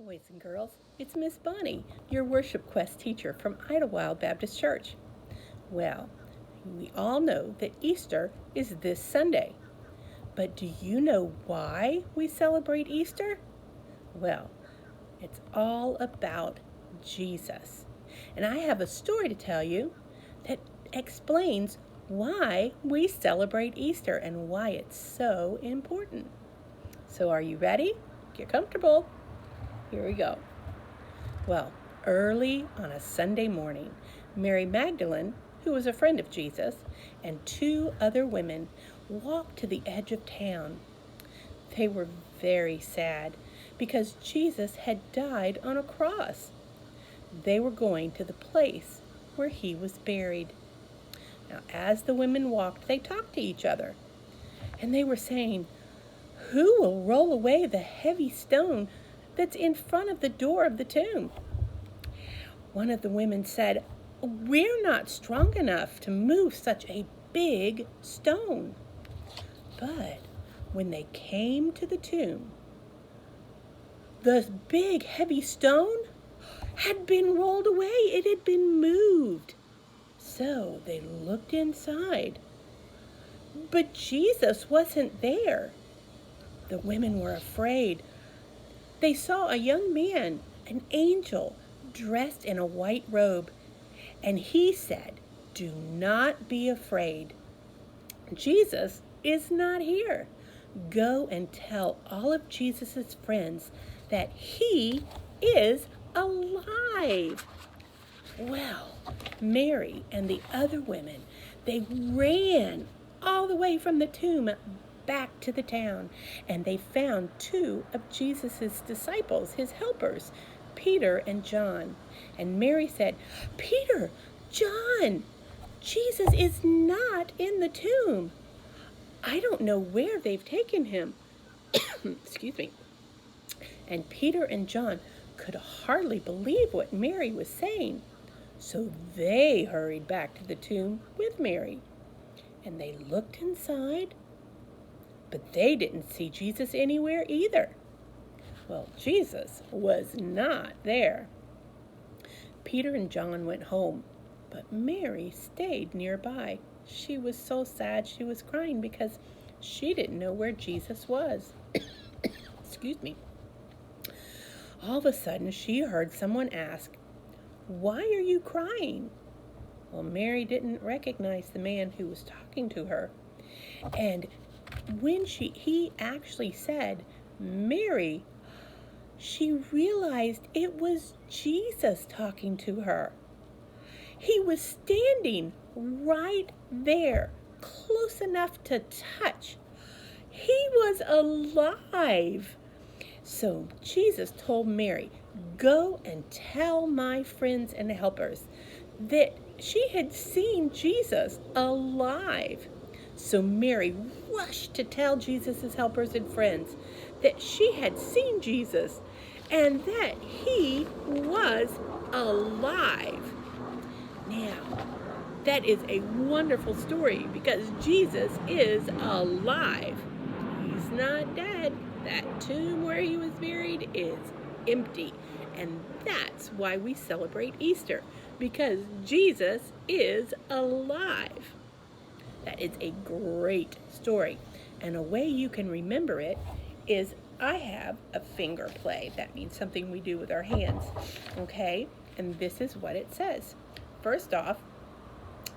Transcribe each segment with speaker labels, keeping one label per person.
Speaker 1: Boys and girls, it's Miss Bonnie, your Worship Quest teacher from Idlewild Baptist Church. Well, we all know that Easter is this Sunday. But do you know why we celebrate Easter? Well, it's all about Jesus. And I have a story to tell you that explains why we celebrate Easter and why it's so important. So are you ready? Get comfortable. Here we go. Well, early on a Sunday morning, Mary Magdalene, who was a friend of Jesus, and two other women walked to the edge of town. They were very sad because Jesus had died on a cross. They were going to the place where he was buried. Now, as the women walked, they talked to each other, and they were saying, "Who will roll away the heavy stone that's in front of the door of the tomb?" One of the women said, "We're not strong enough to move such a big stone." But when they came to the tomb, the big heavy stone had been rolled away. It had been moved. So they looked inside, but Jesus wasn't there. The women were afraid. They saw a young man, an angel, dressed in a white robe, and he said, "Do not be afraid. Jesus is not here. Go and tell all of Jesus' friends that he is alive." Well, Mary and the other women, they ran all the way from the tomb back to the town, and they found two of Jesus' disciples, his helpers, Peter and John. And Mary said, "Peter, John, Jesus is not in the tomb. I don't know where they've taken him." Excuse me. And Peter and John could hardly believe what Mary was saying. So they hurried back to the tomb with Mary. And they looked inside, but they didn't see Jesus anywhere either. Well, Jesus was not there. Peter and John went home, but Mary stayed nearby. She was so sad she was crying because she didn't know where Jesus was. Excuse me. All of a sudden, she heard someone ask, "Why are you crying?" Well, Mary didn't recognize the man who was talking to her. And when he actually said, "Mary," she realized it was Jesus talking to her. He was standing right there, close enough to touch. He was alive. So Jesus told Mary, "Go and tell my friends and helpers that she had seen Jesus alive." So Mary rushed to tell Jesus' helpers and friends that she had seen Jesus and that he was alive. Now, that is a wonderful story because Jesus is alive. He's not dead. That tomb where he was buried is empty. And that's why we celebrate Easter, because Jesus is alive. That is a great story. And a way you can remember it is I have a finger play. That means something we do with our hands. Okay? And this is what it says. First off,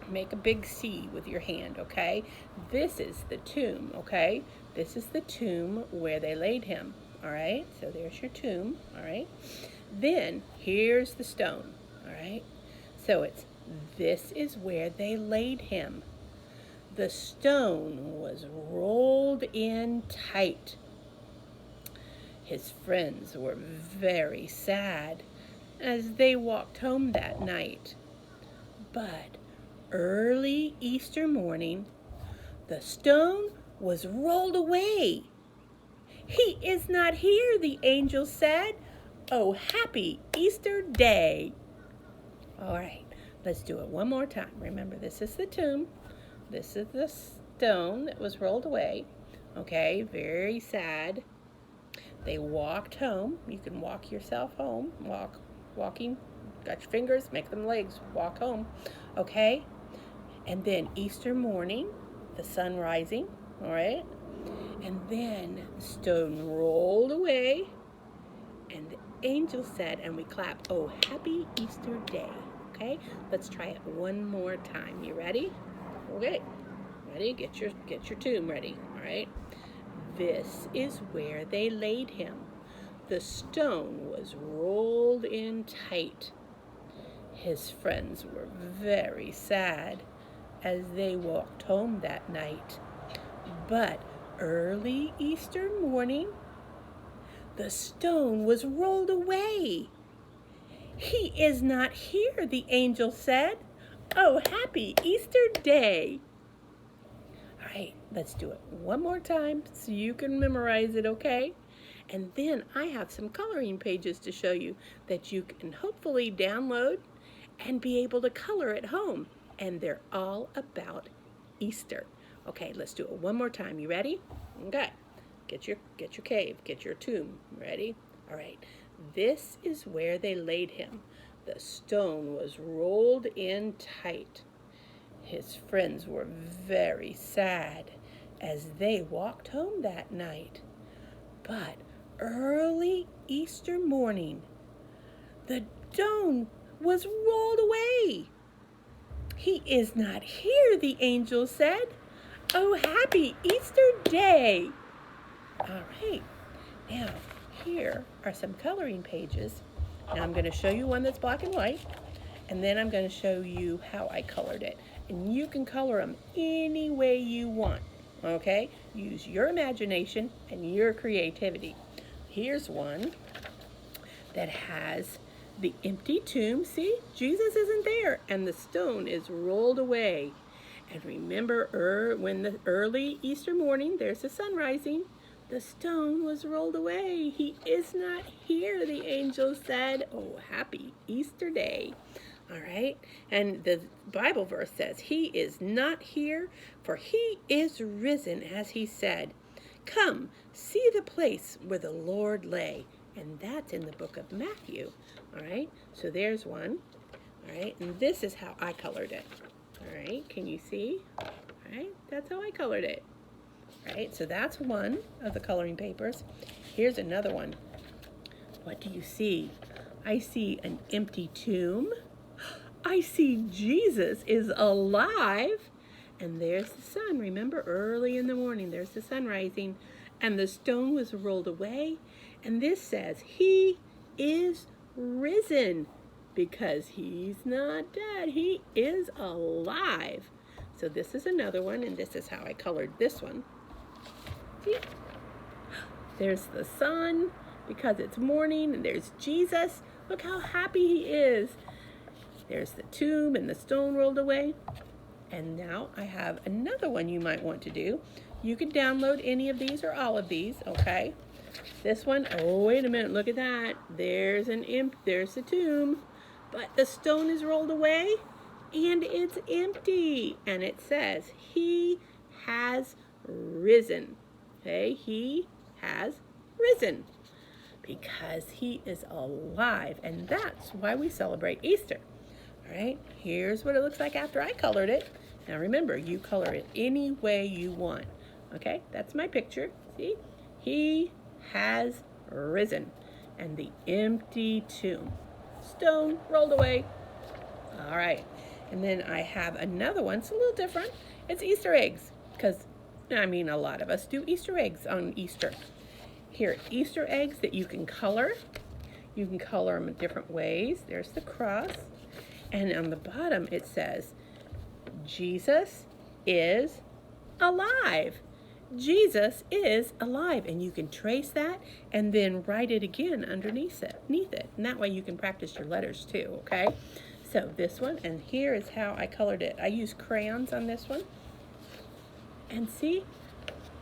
Speaker 1: make a big C with your hand, okay? This is the tomb, okay? This is the tomb where they laid him, all right? So there's your tomb, all right? Then here's the stone, all right? So this is where they laid him. The stone was rolled in tight. His friends were very sad as they walked home that night. But early Easter morning, the stone was rolled away. "He is not here," the angel said. "Oh, happy Easter day." All right, let's do it one more time. Remember, this is the tomb. This is the stone that was rolled away. Okay, very sad. They walked home. You can walk yourself home. Walking. Got your fingers, make them legs. Walk home. Okay? And then Easter morning, the sun rising. All right? And then the stone rolled away. And the angel said, and we clap, oh, happy Easter day. Okay? Let's try it one more time. You ready? Okay. Ready? Get your tomb ready. All right? This is where they laid him. The stone was rolled in tight. His friends were very sad as they walked home that night. But early Easter morning, the stone was rolled away. He is not here, the angel said. Oh, happy Easter day. All right, let's do it one more time so you can memorize it, okay? And then I have some coloring pages to show you that you can hopefully download and be able to color at home. And they're all about Easter. Okay, let's do it one more time. You ready? Okay. Get your cave, get your tomb. Ready? All right. This is where they laid him. The stone was rolled in tight. His friends were very sad as they walked home that night. But early Easter morning, the stone was rolled away. He is not here, the angel said. Oh, happy Easter day. All right, now here are some coloring pages. Now I'm going to show you one that's black and white, and then I'm going to show you how I colored it. And you can color them any way you want, okay? Use your imagination and your creativity. Here's one that has the empty tomb. See, Jesus isn't there, and the stone is rolled away. And remember, when the early Easter morning, there's the sun rising, the stone was rolled away. He is not here, the angel said. Oh, happy Easter day. All right, and the Bible verse says, he is not here, for he is risen, as he said. Come, see the place where the Lord lay. And that's in the book of Matthew. All right, so there's one. All right, and this is how I colored it. All right, can you see? All right, that's how I colored it. All right, so that's one of the coloring papers. Here's another one. What do you see? I see an empty tomb. I see Jesus is alive. And there's the sun. Remember, early in the morning, there's the sun rising. And the stone was rolled away. And this says, he is risen, because he's not dead. He is alive. So this is another one, and this is how I colored this one. See? There's the sun, because it's morning, and there's Jesus. Look how happy he is. There's the tomb and the stone rolled away. And now I have another one you might want to do. You can download any of these or all of these, okay? This one, oh, wait a minute, look at that. There's the tomb, but the stone is rolled away and it's empty. And it says, he has risen. Okay, he has risen because he is alive. And that's why we celebrate Easter. All right, here's what it looks like after I colored it. Now remember, you color it any way you want. Okay, that's my picture. See, he has risen. And the empty tomb. Stone rolled away. All right, and then I have another one. It's a little different. It's Easter eggs, because, I mean, a lot of us do Easter eggs on Easter. Here, Easter eggs that you can color. You can color them in different ways. There's the cross. And on the bottom it says, Jesus is alive. Jesus is alive. And you can trace that and then write it again underneath it. And that way you can practice your letters too, okay? So this one, and here is how I colored it. I used crayons on this one. And see,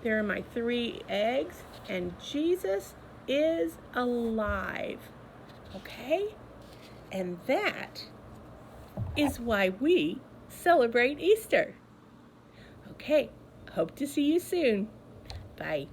Speaker 1: there are my 3 eggs, and Jesus is alive, okay? And that is why we celebrate Easter. Okay, hope to see you soon. Bye.